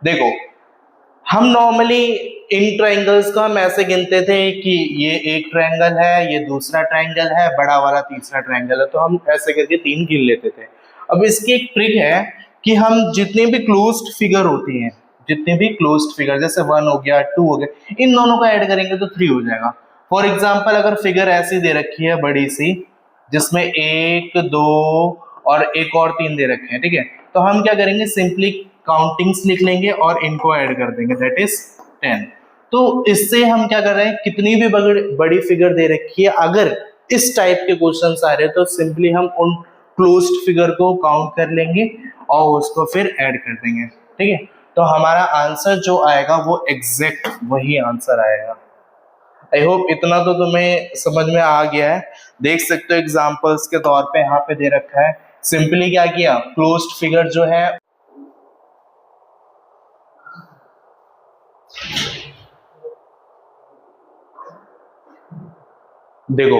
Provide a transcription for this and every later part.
देखो, हम normally in triangles को हम ऐसे गिनते थे कि ये एक ट्रायंगल है, ये दूसरा ट्रायंगल है, बड़ा वाला तीसरा ट्रायंगल है, तो हम ऐसे करके 3 गिन लेते थे। अब इसकी एक ट्रिक है कि हम जितने भी क्लोज्ड फिगर होती हैं, जितने भी क्लोज्ड फिगर जैसे 1 हो गया, 2 हो गया, इन दोनों को ऐड करेंगे तो 3 हो जाएगा। फॉर एग्जाम्पल अगर फिगर ऐसी दे रखी है बड़ी सी, जिसमें 1, 2 और एक और 3 दे रखे हैं, ठीक है, तो हम क्या करेंगे, सिंपली काउंटिंग्स लिख लेंगे और इनको ऐड कर देंगे, दैट इज 10। तो इससे हम क्या कर रहे हैं, कितनी भी बड़ी फिगर दे रखी है, अगर इस टाइप के क्वेश्चंस आ रहे हैं तो सिंपली हम उन क्लोज्ड फिगर को काउंट कर लेंगे और उसको फिर ऐड कर देंगे, ठीक है। तो हमारा आंसर जो आएगा वो एग्जैक्ट वही आंसर आएगा। आई होप इतना तो तुम्हें समझ में आ गया है। देख सकते हो एग्जांपल्स के तौर पे यहाँ पे दे रखा है, सिंपली क्या किया, क्लोज्ड फिगर जो है देखो,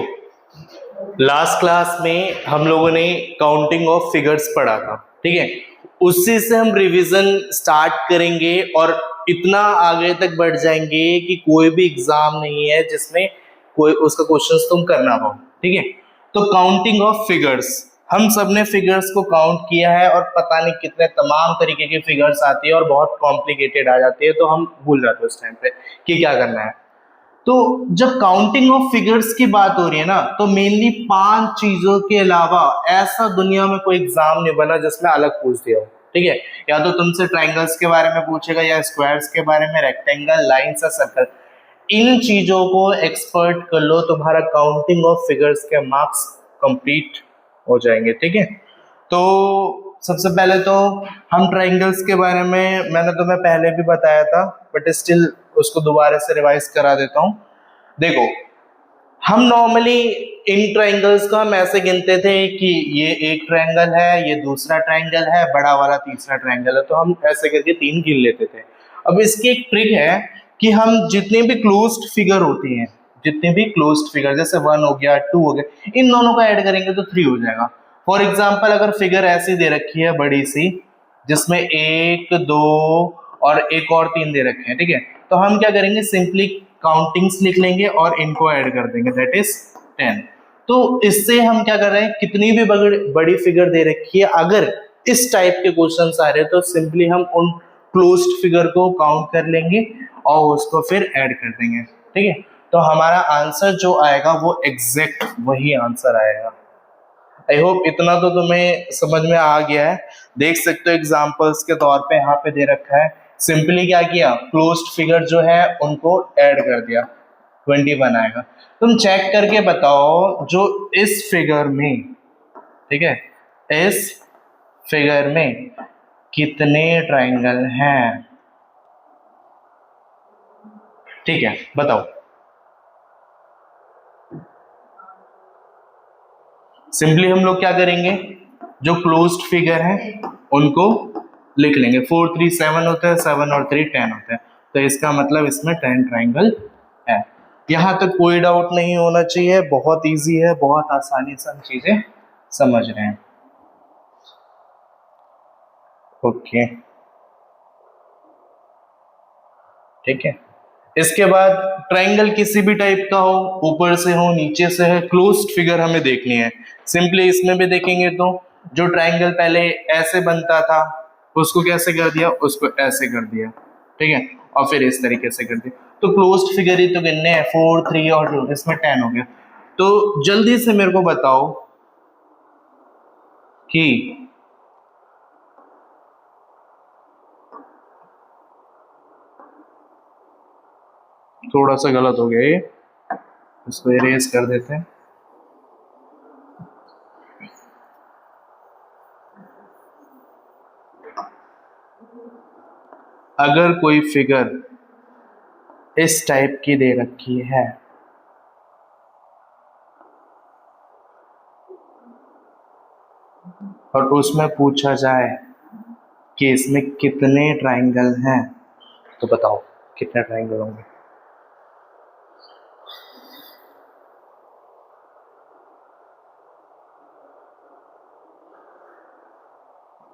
लास्ट क्लास में हम लोगों ने काउंटिंग ऑफ फिगर्स पढ़ा था, ठीक है, उसी से हम रिवीजन स्टार्ट करेंगे और इतना आगे तक बढ़ जाएंगे कि कोई भी एग्जाम नहीं है जिसमें कोई उसका क्वेश्चंस तुम करना पाओ, ठीक है। तो काउंटिंग ऑफ फिगर्स, हम सब ने फिगर्स को काउंट किया है और पता नहीं कितने तमाम तरीके की फिगर्स आती है और बहुत कॉम्प्लिकेटेड आ जाती है, तो हम भूल जाते हैं उस टाइम पे कि क्या करना है। तो जब काउंटिंग ऑफ फिगर्स की बात हो रही है ना, तो मेनली 5 चीजों के अलावा ऐसा दुनिया में कोई एग्जाम नहीं बना जिसमें अलग पूछ दिया हो, ठीक है। या तो तुमसे ट्राइंगल्स के बारे में पूछेगा, या स्क्वायर्स के बारे में, रेक्टेंगल, लाइंस या सर्कल, इन चीजों को एक्सपर्ट कर लो, तुम्हारा काउंटिंग ऑफ फिगर्स के मार्क्स कंप्लीट हो जाएंगे, ठीक है। तो सबसे पहले तो हम ट्राइंगल्स के बारे में मैंने तुम्हें पहले भी बताया था, बट स्टिल उसको दोबारा से रिवाइज करा देता हूँ। देखो, हम नॉर्मली इन ट्रायंगल्स को हम ऐसे गिनते थे कि ये एक ट्रायंगल है, ये दूसरा ट्रायंगल है, बड़ा वाला तीसरा ट्रायंगल है, तो हम ऐसे करके 3 गिन लेते थे। अब इसकी एक ट्रिक है कि हम जितनी भी क्लोज्ड फिगर होती हैं, जितनी भी क्लोज्ड फिगर जैसे 1 हो गया, 2 हो गया, इन दोनों को ऐड करेंगे तो 3 हो जाएगा। फॉर एग्जाम्पल अगर फिगर ऐसी दे रखी है बड़ी सी, जिसमें 1, 2 और एक और 3 दे रखे हैं, ठीक है, तो हम क्या करेंगे, सिंपली काउंटिंग्स लिख लेंगे और इनको ऐड कर देंगे, दैट इज 10। तो इससे हम क्या कर रहे हैं, कितनी भी बड़ी फिगर दे रखी है, अगर इस टाइप के क्वेश्चंस आ रहे हैं तो सिंपली हम उन क्लोज्ड फिगर को काउंट कर लेंगे और उसको फिर ऐड कर देंगे, ठीक है। तो हमारा आंसर जो आएगा वो एग्जैक्ट वही आंसर आएगा। आई होप इतना तो तुम्हें समझ में आ गया है। देख सकते हो एग्जांपल्स के तौर पे यहाँ पे दे रखा है, सिंपली क्या किया, क्लोज्ड फिगर जो है उनको ऐड कर दिया, 21 आएगा। तुम चेक करके बताओ, जो इस फिगर में, ठीक है, इस फिगर में कितने ट्राइंगल हैं, ठीक है, बताओ। सिंपली हम लोग क्या करेंगे, जो क्लोज्ड फिगर है उनको लिख लेंगे। 4, 3, 7 होता है, 7 और 3 10 होता है, तो इसका मतलब इसमें 10 ट्राइंगल है। यहां तक कोई डाउट नहीं होना चाहिए, बहुत इजी है, बहुत आसानी से हम चीजें समझ रहे हैं। ओके, ठीक है। इसके बाद ट्राइंगल किसी भी टाइप का हो, ऊपर से हो, नीचे से है, क्लोज्ड फिगर हमें देखनी है। सिंपली इसमें भी देखेंगे तो जो ट्राइंगल पहले ऐसे बनता था, उसको कैसे कर दिया, उसको ऐसे कर दिया, ठीक है, और फिर इस तरीके से कर दिया। तो क्लोज्ड फिगर ही तो गिनने हैं, 4, 3 और 2, इसमें 10 हो गया। तो जल्दी से मेरे को बताओ कि थोड़ा सा गलत हो गया ये, इसको इरेज कर देते हैं। अगर कोई फिगर इस टाइप की दे रखी है, और उसमें पूछा जाए कि इसमें कितने ट्राइंगल हैं, तो बताओ कितने ट्राइंगल होंगे।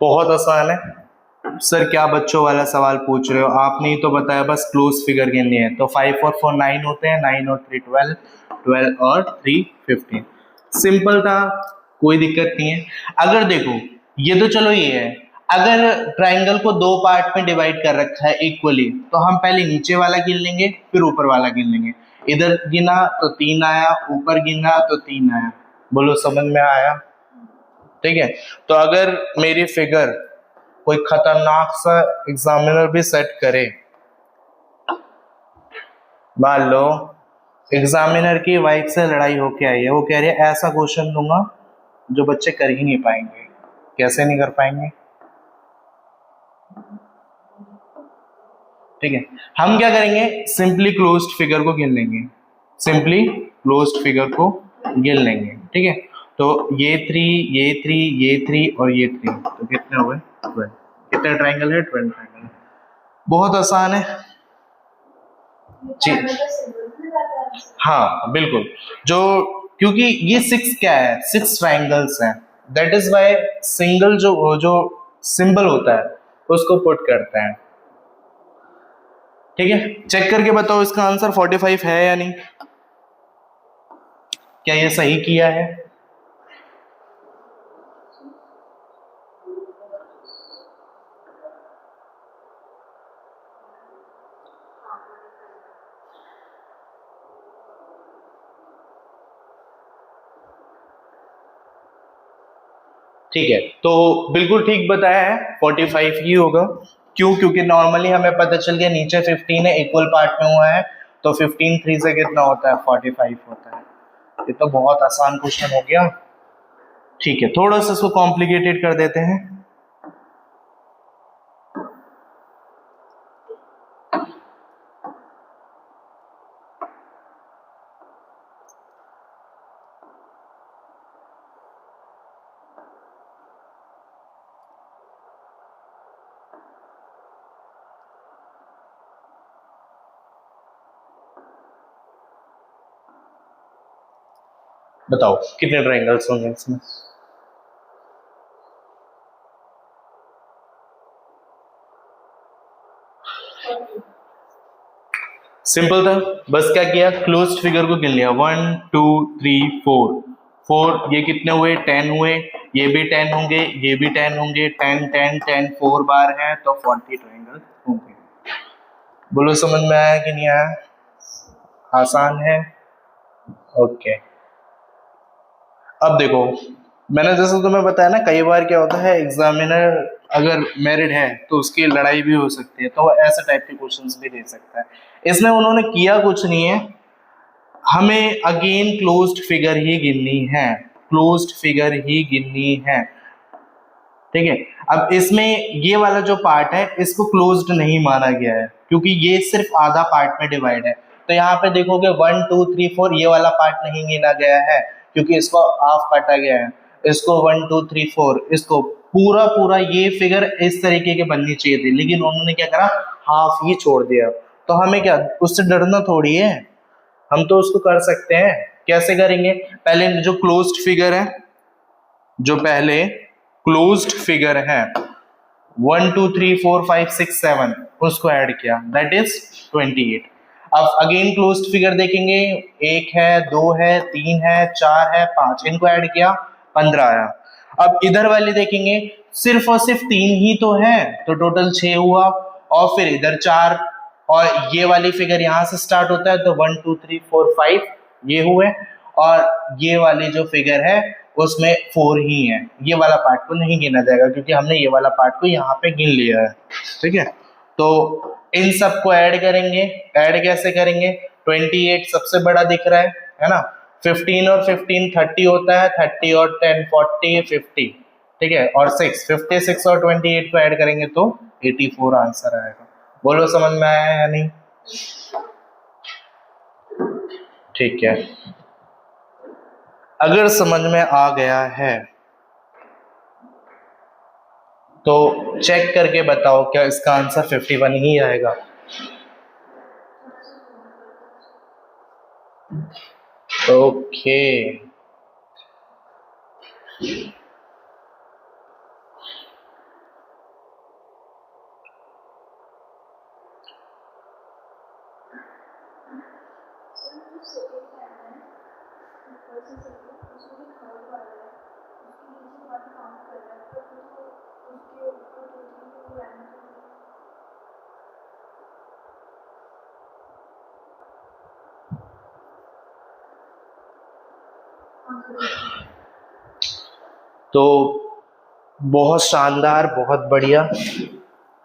बहुत आसान है, सर क्या बच्चों वाला सवाल पूछ रहे हो, आपने ही तो बताया बस क्लोज फिगर गिननी है। तो 5 और 4 9 होते हैं, 9 और 3 12, 12 और 3 15। सिंपल था, कोई दिक्कत नहीं है। अगर देखो ये तो चलो ये है, अगर ट्राइंगल को दो पार्ट में डिवाइड कर रखा है इक्वली, तो हम पहले नीचे वाला गिन लेंगे फिर ऊपर वाला गिन लेंगे। इधर गिना तो 3 आया, ऊपर गिना तो 3 आया। बोलो समझ में आया? ठीक है। तो अगर मेरी फिगर कोई खतरनाक सा एग्जामिनर भी सेट करे, मान लो एग्जामिनर की वाइफ से लड़ाई होके आई है, वो कह रही है ऐसा क्वेश्चन दूंगा जो बच्चे कर ही नहीं पाएंगे। कैसे नहीं कर पाएंगे? ठीक है, हम क्या करेंगे, सिंपली क्लोज्ड फिगर को गिन लेंगे, सिंपली क्लोज्ड फिगर को गिन लेंगे। ठीक है, तो ये 3, ये 3, ये 3 और ये 3, तो कितने हो गए? 12। कितने ट्राइंगल है? 12 ट्राइंगल। बहुत आसान है जी। हाँ बिल्कुल, जो क्योंकि ये 6 क्या है, 6 ट्राइंगल्स हैं, दैट इज वाई सिंगल जो जो सिंबल होता है उसको पुट करते हैं। ठीक है, चेक करके बताओ इसका आंसर 45 है या नहीं, क्या ये सही किया है? ठीक है, तो बिल्कुल ठीक बताया है, 45 ही होगा। क्यों? क्योंकि नॉर्मली हमें पता चल गया नीचे 15 है, इक्वल पार्ट में हुआ है, तो 15 3 से कितना होता है? 45 होता है। ये तो बहुत आसान क्वेश्चन हो गया। ठीक है, थोड़ा सा इसको कॉम्प्लिकेटेड कर देते हैं। बताओ कितने ट्राइंगल्स होंगे इसमें? सिंपल था, बस क्या किया, क्लोज्ड फिगर को गिन लिया, 1 2 3 4। 4 ये कितने हुए? 10 हुए। ये भी 10 होंगे, ये भी 10 होंगे, 10 10 10 4 बार है तो 40 ट्राइंगल होंगे। बोलो समझ में आया कि नहीं आया? आसान है। ओके, अब देखो, मैंने जैसे तुम्हें बताया ना, कई बार क्या होता है, एग्जामिनर अगर मैरिड है तो उसकी लड़ाई भी हो सकती है, तो वो ऐसे टाइप के क्वेश्चंस भी दे सकता है। इसमें उन्होंने किया कुछ नहीं है, हमें अगेन क्लोज्ड फिगर ही गिननी है, क्लोज्ड फिगर ही गिननी है। ठीक है, अब इसमें ये वाला जो पार्ट है इसको क्लोज्ड नहीं माना गया है, क्योंकि ये सिर्फ आधा पार्ट में डिवाइड है। तो यहाँ पे देखोगे 1 2 3 4 ये वाला पार्ट नहीं गिना गया है, क्योंकि इसको हाफ काटा गया है। इसको 1 2 3 4 इसको पूरा पूरा ये फिगर इस तरीके के बननी चाहिए थी, लेकिन उन्होंने क्या करा, हाफ ही छोड़ दिया। तो हमें क्या उससे डरना थोड़ी है, हम तो उसको कर सकते हैं। कैसे करेंगे? पहले जो क्लोज्ड फिगर है, जो पहले क्लोज्ड फिगर है 1 2 3 4 5 6 7, उसको ऐड किया, दैट इज 28। अब अगेन क्लोज्ड फिगर देखेंगे, एक है, दो है, तीन है, चार है, पांच, इनको ऐड किया, 15 आया। अब इधर वाले देखेंगे, सिर्फ और सिर्फ तीन ही तो है, तो टोटल 6 हुआ। और फिर इधर चार, और ये वाली फिगर यहां से स्टार्ट होता है, तो 1 2 3 4 5 ये हुए, और ये वाली जो फिगर है उसमें 4 ही है। ये वाला पार्ट को नहीं गिना जाएगा, क्योंकि हमने ये वाला पार्ट को यहाँ पे गिन लिया है। ठीक है, तो इन सबको ऐड करेंगे। ऐड कैसे करेंगे? 28 सबसे बड़ा दिख रहा है ना, 15 और 15 30 होता है, 30 और 10 40 50। ठीक है, और 6 56 और 28 को ऐड करेंगे तो 84 आंसर आएगा। बोलो समझ में आया या नहीं? ठीक है, अगर समझ में आ गया है तो चेक करके बताओ, क्या इसका आंसर 51 ही आएगा? ओके, तो बहुत शानदार, बहुत बढ़िया,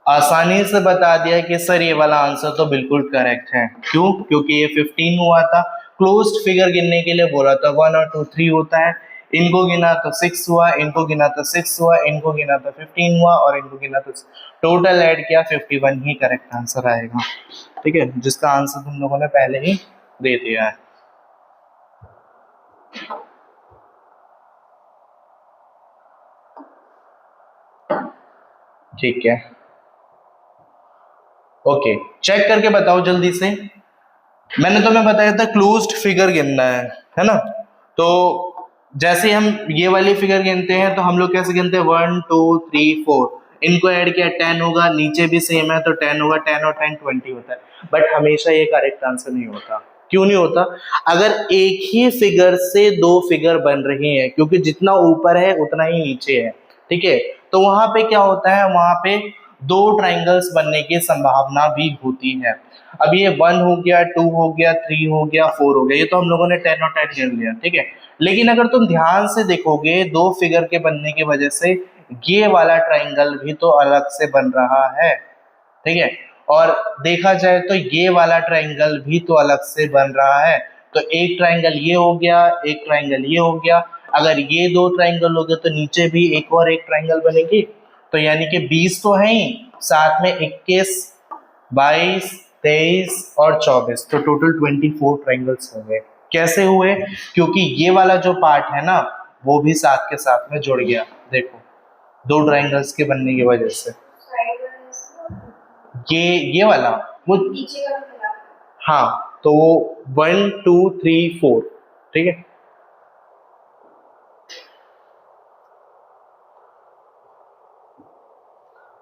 आसानी से बता दिया कि सर ये वाला आंसर तो बिल्कुल करेक्ट है। क्यों? क्योंकि ये 15 हुआ था। क्लोज्ड फिगर गिनने के लिए बोला था 1 और 2 3 होता है, इनको गिना तो 6 हुआ, इनको गिना तो 6 हुआ, इनको गिना तो 15 हुआ, और इनको गिना तो टोटल ऐड किया 51 ही करेक्ट आंसर आएगा। ठीक है, जिसका आंसर तुम लोगों ने पहले ही दे दिया है। ठीक है, ओके, चेक करके बताओ जल्दी से। मैंने तुम्हें बताया था क्लोज्ड फिगर गिनना है ना? तो जैसे हम ये वाली फिगर गिनते हैं तो हम लोग कैसे गिनते हैं? 1 2 3 4, इनको ऐड किया 10 होगा, नीचे भी सेम है तो 10 होगा, 10 और 10 20 होता है। बट हमेशा ये करेक्ट आंसर नहीं होता। क्यों नहीं होता? अगर एक ही फिगर से दो फिगर बन रही हैं, क्योंकि जितना ऊपर है उतना ही नीचे है, ठीक है, तो वहां पे क्या होता है, वहां पे दो ट्राइंगल्स बनने की संभावना भी होती है। अब ये 1 हो गया, 2 हो गया, 3 हो गया, 4 हो गया, ये तो हम लोगों ने 10 और 10 गिन लिया, ठीक है। लेकिन अगर तुम ध्यान से देखोगे, दो फिगर के बनने की वजह से ये वाला ट्राइंगल भी तो अलग से बन रहा है, ठीक है, और देखा जाए तो ये वाला ट्राइंगल भी तो अलग से बन रहा है। तो एक ट्राइंगल ये हो गया, एक ट्राइंगल ये हो गया। अगर ये दो ट्राइंगल हो गए तो नीचे भी एक और एक ट्राइंगल बनेगी। तो यानी कि 20 तो है ही, साथ में 21, 22, 23 और 24, तो टोटल 24 ट्राइंगल्स हो गए। कैसे हुए? क्योंकि ये वाला जो पार्ट है ना, वो भी साथ के साथ में जुड़ गया। देखो, दो ट्राइंगल्स के बनने की वजह से ये वाला वो नीचे का मिला। हाँ, तो वो 1 2 3 4, ठीक है।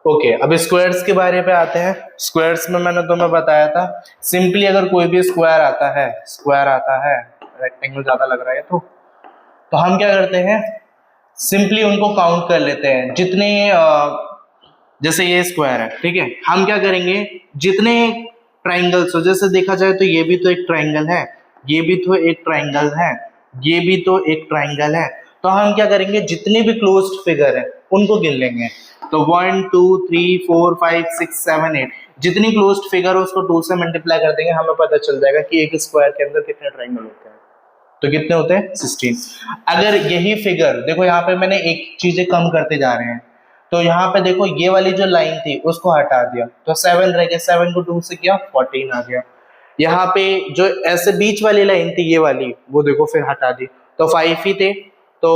ओके, अब स्क्वायर्स के बारे पे आते हैं। स्क्वायर्स में मैंने तुम्हें बताया था, सिंपली अगर कोई भी स्क्वायर आता है, रेक्टेंगल ज्यादा लग रहा है तो हम क्या करते हैं, सिंपली उनको काउंट कर लेते हैं। जितने जैसे ये स्क्वायर है, ठीक है, हम क्या करेंगे, जितने ट्राइंगल्स हो, जैसे देखा जाए तो ये भी तो एक ट्राइंगल है, ये भी तो एक ट्राइंगल है, ये भी तो एक ट्राइंगल है, तो हम क्या करेंगे, जितने भी क्लोज्ड फिगर है उनको गिन लेंगे। तो 1 2 3 4 5 6 7 8, जितनी क्लोज्ड फिगर हो उसको 2 से मल्टीप्लाई कर देंगे, हमें पता चल जाएगा कि एक स्क्वायर के अंदर कितने ट्राइंगल होते हैं। तो कितने होते हैं? 16। अगर यही फिगर देखो, यहाँ पे मैंने एक चीजें कम करते जा रहे हैं, तो यहाँ पे देखो ये वाली जो लाइन थी उसको हटा दिया तो 7 रह गया, 7 को 2 से किया 14 आ गया। यहाँ पे जो ऐसे बीच वाली लाइन थी ये वाली, वो देखो फिर हटा दी तो 5 ही थे, तो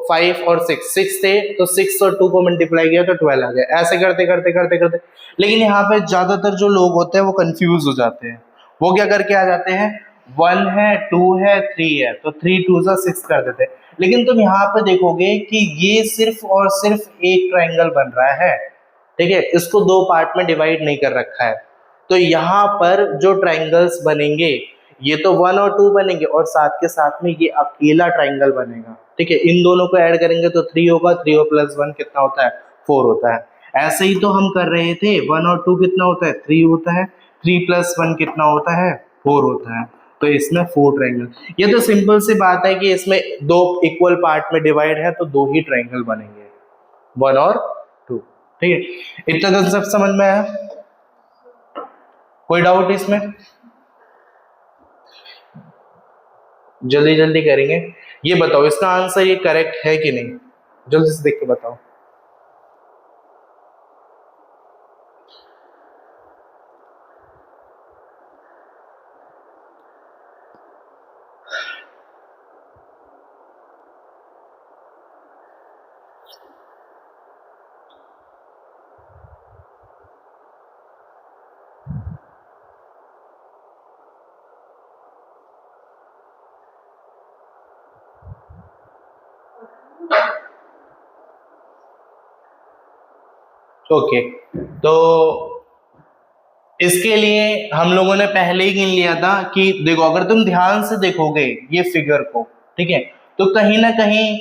5 और 6 थे, तो 6 और 2 को मल्टीप्लाई किया तो 12 आ गया। ऐसे करते करते करते करते, लेकिन यहाँ पे ज्यादातर जो लोग होते हैं वो कंफ्यूज हो जाते हैं। वो क्या करके आ जाते हैं, 1 है, 2 है, 3 है, तो 3 2 जा 6 कर देते हैं। लेकिन तुम यहाँ पे देखोगे कि ये सिर्फ और सिर्फ एक ट्राइंगल बन रहा है, ठीक है, इसको दो पार्ट में डिवाइड नहीं कर रखा है। तो यहाँ पर जो ट्राइंगल्स बनेंगे, ये तो 1 और 2 बनेंगे और साथ के साथ में ये अकेला ट्राइंगल बनेगा, ठीक है। इन दोनों को ऐड करेंगे तो 3 होगा, 3 और प्लस 1 कितना होता है? 4 होता है। ऐसे ही तो हम कर रहे थे, 1 और 2 कितना होता है? 3 होता है, 3 प्लस 1 कितना होता है? 4 होता है। तो इसमें 4 ट्राइंगल। ये तो सिंपल सी बात है कि इसमें दो इक्वल पार्ट में डिवाइड है तो दो ही ट्राइंगल बनेंगे, 1 और 2, ठीक है। इतना कंसेप्ट समझ में आया? कोई डाउट इसमें? जल्दी जल्दी करेंगे। ये बताओ इसका आंसर ये करेक्ट है कि नहीं, जल्दी से देख के बताओ। ओके, तो इसके लिए हम लोगों ने पहले ही गिन लिया था कि देखो अगर तुम ध्यान से देखोगे ये फिगर को, ठीक है, तो कहीं ना कहीं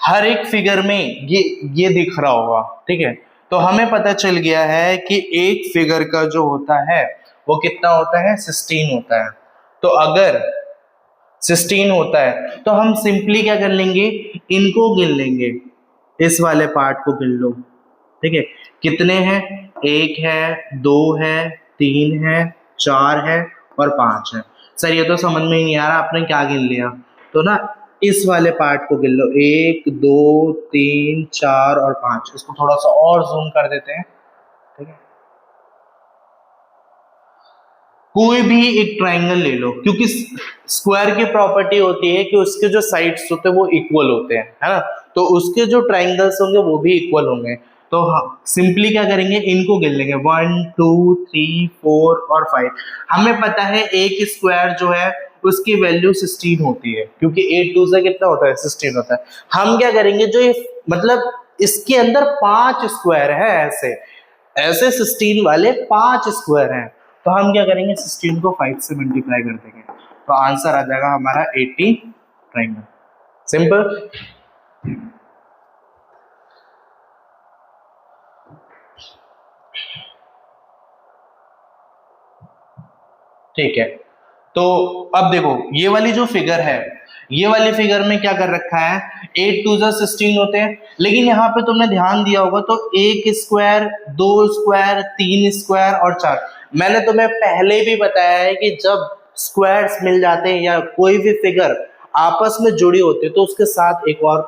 हर एक फिगर में ये दिख रहा होगा, ठीक है। तो हमें पता चल गया है कि एक फिगर का जो होता है वो कितना होता है, 16 होता है। तो अगर 16 होता है तो हम सिंपली क्या कर लेंगे, इनको गिन लेंगे, इस वाले पार्ट को गिन लो, ठीक है। कितने हैं, एक है, दो है, तीन है, चार है और पांच है। सर ये तो समझ में ही नहीं आ रहा आपने क्या गिन लिया। तो ना इस वाले पार्ट को गिन लो, एक दो तीन चार और पांच। इसको थोड़ा सा और जूम कर देते हैं, ठीक है। कोई भी एक ट्राइंगल ले लो, क्योंकि स्क्वायर की प्रॉपर्टी होती है कि उसके जो साइड्स होते हैं वो इक्वल होते हैं, है ना। तो उसके जो ट्राइंगल्स होंगे वो भी इक्वल होंगे। तो सिंपली क्या करेंगे, इनको गिन लेंगे, 1 2 3 4 और 5। हमें पता है एक स्क्वायर जो है उसकी वैल्यू 16 होती है, क्योंकि 8 2 से कितना होता है, 16 होता है। हम क्या करेंगे, जो ये मतलब इसके अंदर 5 स्क्वायर है, ऐसे ऐसे 16 वाले 5 स्क्वायर हैं, तो हम क्या करेंगे, 16 को 5 से मल्टीप्लाई कर देंगे, तो आंसर आ जाएगा हमारा 80 ट्राइंगल। सिंपल। ठीक है, तो अब देखो ये वाली जो फिगर है, ये वाली फिगर में क्या कर रखा है, 8 2 16 होते हैं, लेकिन यहाँ पे तुमने ध्यान दिया होगा तो एक स्क्वायर, दो स्क्वायर, तीन स्क्वायर और चार। मैंने तुम्हें पहले भी बताया है कि जब स्क्वायर्स मिल जाते हैं या कोई भी फिगर आपस में जुड़ी होती है तो उसके साथ एक और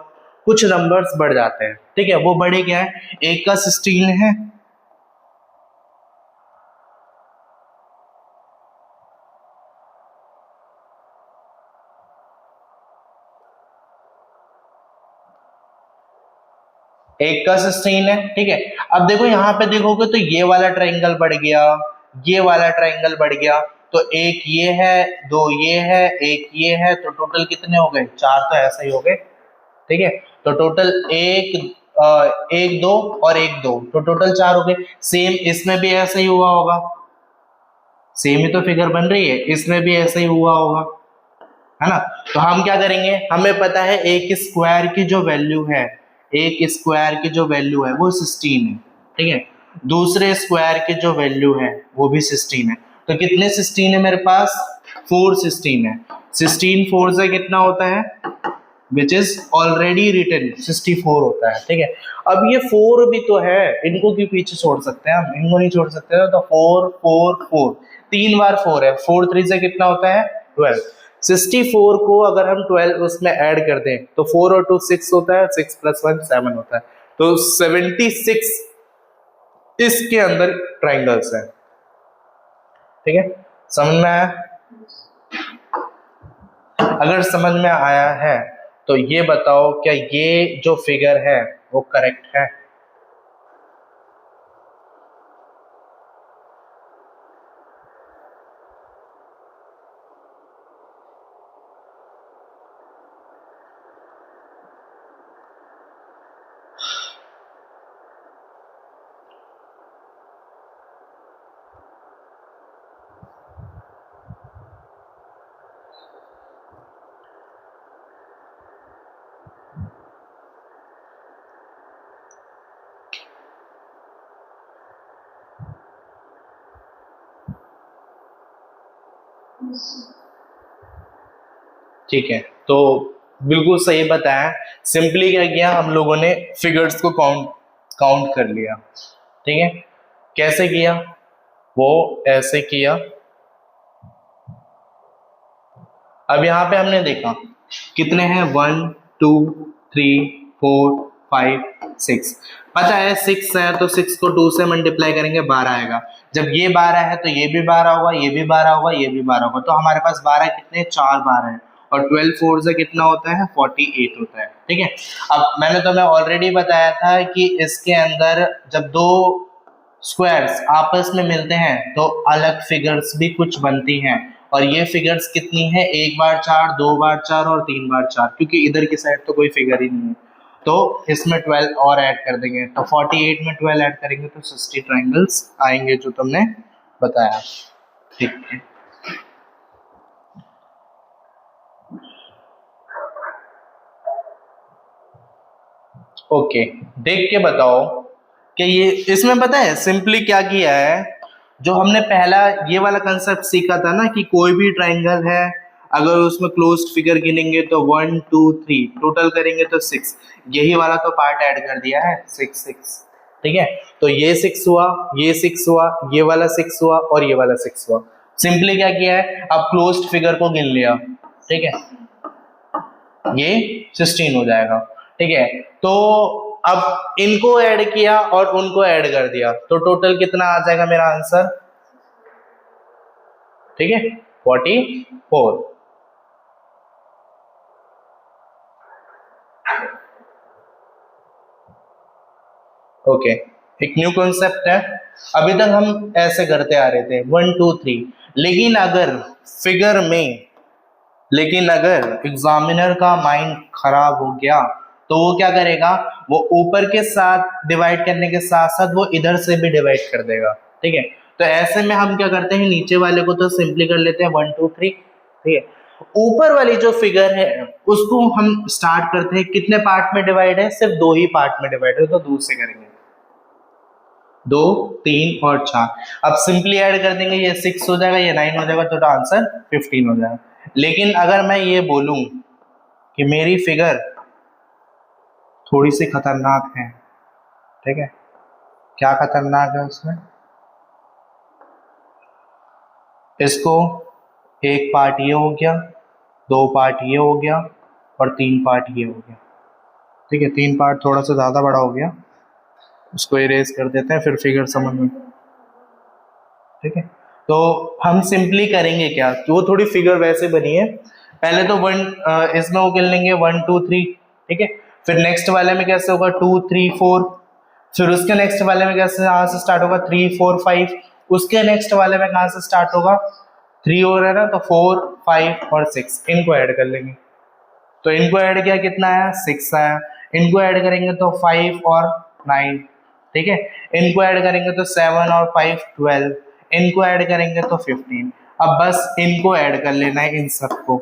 कुछ नंबर्स बढ़ जाते हैं, ठीक है। वो बड़े क्या है, एक का 16 है, एक का 16 है, ठीक है। अब देखो यहाँ पे देखोगे तो ये वाला ट्राइंगल बढ़ गया, ये वाला ट्राइंगल बढ़ गया, तो एक ये है, दो ये है, एक ये है, तो टोटल कितने हो गए, चार तो ऐसे ही हो गए, ठीक है। तो टोटल एक दो और एक दो, तो टोटल चार हो गए। सेम इसमें भी ऐसा ही हुआ होगा, सेम ही तो फिगर बन रही है, इसमें भी ऐसा ही हुआ होगा, है ना। तो हम क्या करेंगे, हमें पता है एक स्क्वायर की जो वैल्यू है, एक स्क्वायर की जो वैल्यू है वो 16 है, ठीक है। दूसरे स्क्वायर की जो वैल्यू है वो भी 16 है। तो कितने 16 है मेरे पास, 4 16 है। 16 4 से कितना होता है, विच इज ऑलरेडी रिटन 64 होता है, ठीक है। अब ये 4 भी तो है, इनको क्यों पीछे छोड़ सकते हैं हम, इनको नहीं छोड़ सकते ना। तो 4 4 4, 3 बार 4 है, 4 3 से कितना होता है, 12। 64 को अगर हम 12 उसमें ऐड कर दें तो 4 और 2 6 होता है, 6 + 1 7 होता है, तो 76 इसके अंदर ट्राइंगल्स है, ठीक है। समझ में आया, अगर समझ में आया है तो ये बताओ क्या ये जो फिगर है वो करेक्ट है। ठीक है, तो बिल्कुल सही बताया। सिंपली क्या किया, हम लोगों ने फिगर्स को काउंट काउंट कर लिया, ठीक है। कैसे किया, वो ऐसे किया। अब यहाँ पे हमने देखा कितने हैं, 1 2 3 4 5 6। पता है 6 है तो 6 को 2 से मल्टीप्लाई करेंगे 12 आएगा। जब ये 12 है तो ये भी 12 होगा, ये भी 12 होगा, ये भी 12 होगा, तो हमारे पास 12 कितने, 4 12 है, और 12 4 से कितना होता है, 48 होता है, ठीक है। अब मैंने तुम्हें ऑलरेडी बताया था कि इसके अंदर जब दो स्क्वायर्स आपस में मिलते हैं तो अलग फिगर्स भी कुछ बनती हैं, और ये फिगर्स कितनी है, एक बार चार, दो बार चार और तीन बार चार, क्योंकि इधर की साइड तो कोई फिगर ही नहीं है, तो इसमें 12 और ऐड कर देंगे, तो 48 में 12 ऐड करेंगे तो 60 ट्राइंगल्स आएंगे जो तुमने बताया, ठीक है। ओके, देख के बताओ कि ये इसमें पता है सिंपली क्या किया है। जो हमने पहला ये वाला कंसेप्ट सीखा था ना कि कोई भी ट्राइंगल है, अगर उसमें क्लोज्ड फिगर गिनेंगे तो 1 2 3, टोटल करेंगे तो 6, यही वाला तो पार्ट ऐड कर दिया है 6 6, ठीक है। तो ये 6 हुआ, ये 6 हुआ, ये वाला 6 हुआ और ये वाला 6 हुआ। सिंपली क्या किया है, अब क्लोज्ड फिगर को गिन लिया, ठीक है, ये 16 हो जाएगा, ठीक है। तो अब इनको ऐड किया और उनको ऐड कर दिया तो टोटल कितना आ जाएगा मेरा आंसर, ठीक है, 44। ओके, एक न्यू कॉन्सेप्ट है। अभी तक हम ऐसे करते आ रहे थे 1 2 3, लेकिन अगर एग्जामिनर का माइंड खराब हो गया तो वो क्या करेगा, वो ऊपर के साथ डिवाइड करने के साथ साथ वो इधर से भी डिवाइड कर देगा, ठीक है। तो ऐसे में हम क्या करते हैं, नीचे वाले को तो सिंपली कर लेते हैं 1 2 3, ठीक है। ऊपर वाली जो फिगर है उसको हम स्टार्ट करते हैं, कितने पार्ट में डिवाइड है, सिर्फ 2 ही पार्ट में डिवाइड है, तो दूर से करेंगे 2 3 और 4। अब सिंपली ऐड कर देंगे, ये 6 हो जाएगा, ये 9 हो जाएगा, तो आंसर 15 हो जाएगा। लेकिन अगर मैं ये बोलूं कि मेरी फिगर थोड़ी सी खतरनाक है, ठीक है, क्या खतरनाक है उसमें, इसको एक पार्ट ये हो गया, 2 पार्ट ये हो गया और 3 पार्ट ये हो गया, ठीक है। 3 पार्ट थोड़ा सा ज्यादा बड़ा हो गया, उसको इरेज कर देते हैं, फिर फिगर समझ में, ठीक है। तो हम सिंपली करेंगे क्या, तो वो थोड़ी फिगर वैसे बनी है, पहले तो इसमें वो गिन लेंगे 1 2 3, ठीक है। फिर नेक्स्ट वाले में कैसे होगा 2 3 4, फिर उसके नेक्स्ट वाले में कैसे कहाँ से स्टार्ट होगा 3 4 5, उसके नेक्स्ट वाले में कहाँ से स्टार्ट होगा 3 हो रहा है ना, तो 4 5 और 6, इनको ऐड कर लेंगे। तो इनको ऐड किया कितना आया 6 आया, इनको ऐड करेंगे तो 5 और 9, ठीक है। इनको ऐड करेंगे तो 7 और 5 12, इनको ऐड करेंगे तो 15। अब बस इनको ऐड कर लेना है इन सबको,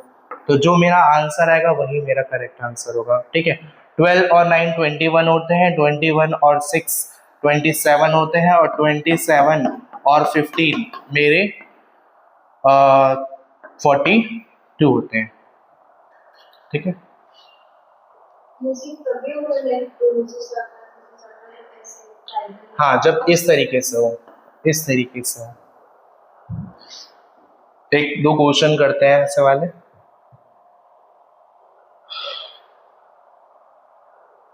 तो जो मेरा आंसर आएगा वही मेरा करेक्ट आंसर होगा, ठीक है। 12 और 9 21 होते हैं, 21 और 6 27 होते हैं, और 27 और 15 मेरे 42 होते हैं, ठीक है। हाँ, जब इस तरीके से हो, इस तरीके से हो। एक दो क्वेश्चन करते हैं ऐसे वाले,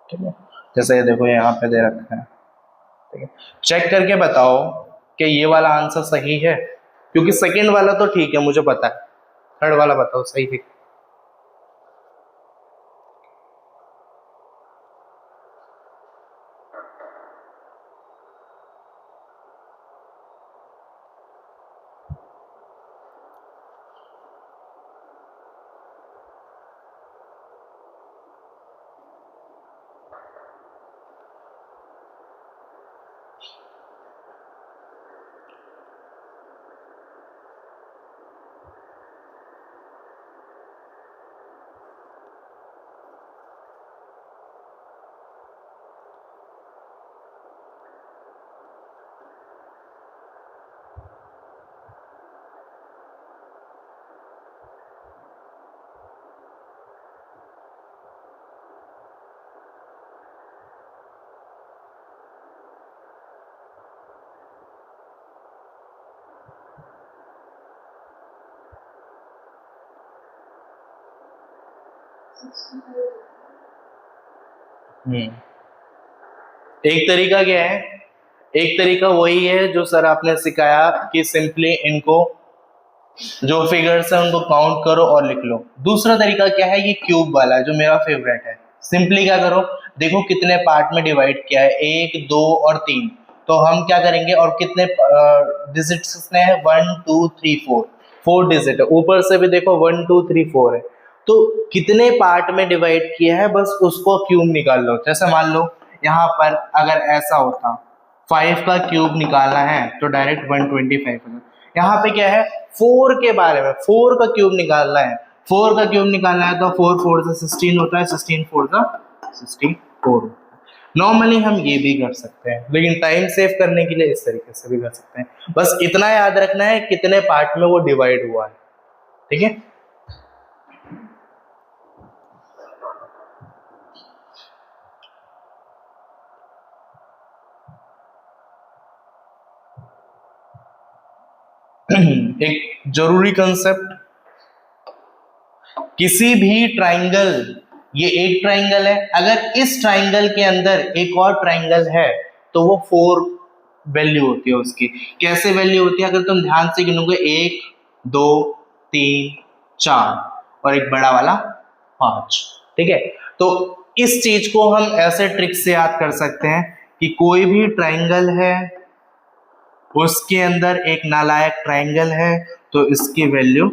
ठीक है। जैसे ये देखो यहाँ पे दे रखा है, ठीक है। चेक करके बताओ कि ये वाला आंसर सही है, क्योंकि सेकंड वाला तो ठीक है मुझे पता है, थर्ड वाला बताओ सही है। एक तरीका क्या है, एक तरीका वही है जो सर आपने सिखाया कि सिंपली इनको जो फिगर्स है उनको काउंट करो और लिख लो। दूसरा तरीका क्या है, ये क्यूब वाला है जो मेरा फेवरेट है। सिंपली क्या करो, देखो कितने पार्ट में डिवाइड किया है, 1 2 और 3, तो हम क्या करेंगे, और कितने डिजिट्स कितने हैं 1 2 3 4, 4 डिजिट है, ऊपर से भी देखो 1 2 3 4 है, तो कितने पार्ट में डिवाइड किया है बस उसको क्यूब निकाल लो। जैसे मान लो यहाँ पर अगर ऐसा होता 5 का क्यूब निकालना है तो डायरेक्ट 125 होगा। यहाँ पे क्या है 4 के बारे में, 4 का क्यूब निकालना है, 4 का क्यूब निकालना है तो 4 4 से 16 होता है, 16 4 का 64। नॉर्मली हम ये भी कर सकते हैं, लेकिन टाइम सेव करने के लिए इस तरीके से भी कर सकते हैं। बस इतना याद रखना है कितने पार्ट में वो डिवाइड हुआ है, ठीक है। एक जरूरी कंसेप्ट, किसी भी ट्राइंगल, ये एक ट्राइंगल है, अगर इस ट्राइंगल के अंदर एक और ट्राइंगल है तो वो 4 वैल्यू होती है उसकी। कैसे वैल्यू होती है, अगर तुम ध्यान से गिनोगे 1 2 3 4 और एक बड़ा वाला 5, ठीक है। तो इस चीज को हम ऐसे ट्रिक से याद कर सकते हैं कि कोई भी ट्राइंगल है उसके अंदर एक नालायक ट्राइंगल है तो इसकी वैल्यू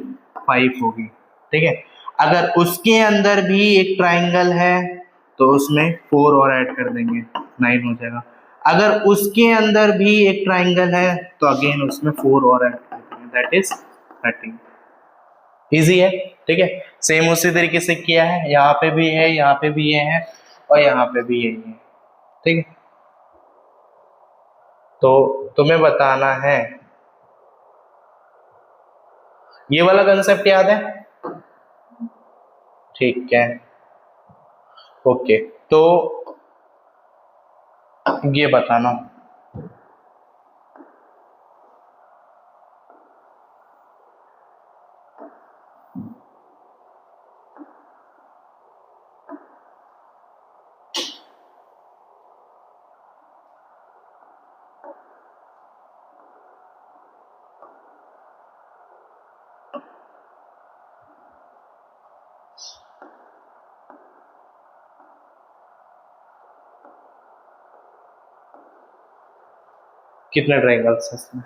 5 होगी, ठीक है। अगर उसके अंदर भी एक ट्राइंगल है तो उसमें 4 और ऐड कर देंगे, 9 हो जाएगा। अगर उसके अंदर भी एक ट्राइंगल है तो अगेन उसमें 4 और ऐड कर देंगे, दैट इज 13। इजी है, ठीक है। सेम उसी तरीके से किया है, यहाँ पे भी है, यहाँ पे भी ये है और यहाँ पे भी यही है, ठीक है। तो तुम्हें बताना है, ये वाला कंसेप्ट याद है, ठीक है, ओके। तो ये बताना, कितने ट्राइंगल्स हैं इसमें,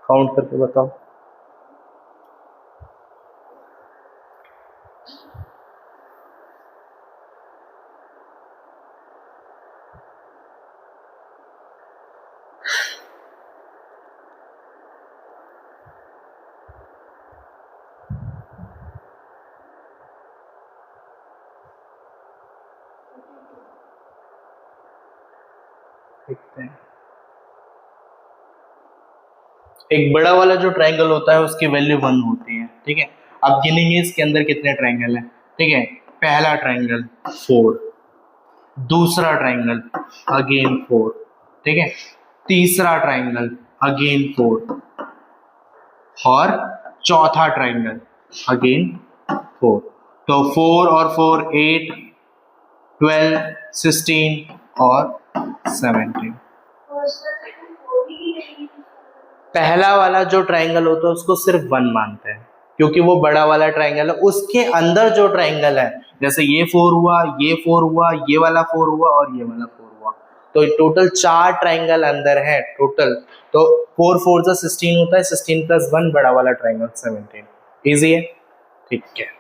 काउंट करके बताओ। देखते हैं, एक बड़ा वाला जो ट्राइंगल होता है उसकी वैल्यू 1 होती है, ठीक है। अब गिनेंगे इसके अंदर कितने ट्राइंगल है, ठीक है। पहला ट्राइंगल 4, दूसरा ट्राइंगल अगेन 4, ठीक है, तीसरा ट्राइंगल अगेन 4 और चौथा ट्राइंगल अगेन 4। तो 4 और 4 8, 12 16 और 17। पहला वाला जो ट्राइंगल होता है उसको सिर्फ 1 मानते हैं क्योंकि वो बड़ा वाला ट्राइंगल है, उसके अंदर जो ट्राइंगल है, जैसे ये 4 हुआ, ये 4 हुआ, ये वाला 4 हुआ और ये वाला 4 हुआ, तो टोटल 4 ट्राइंगल अंदर है टोटल। तो 4 4 से 16 होता है, 16 + 1 बड़ा वाला ट्राइंगल 17। इजी है, ठीक है।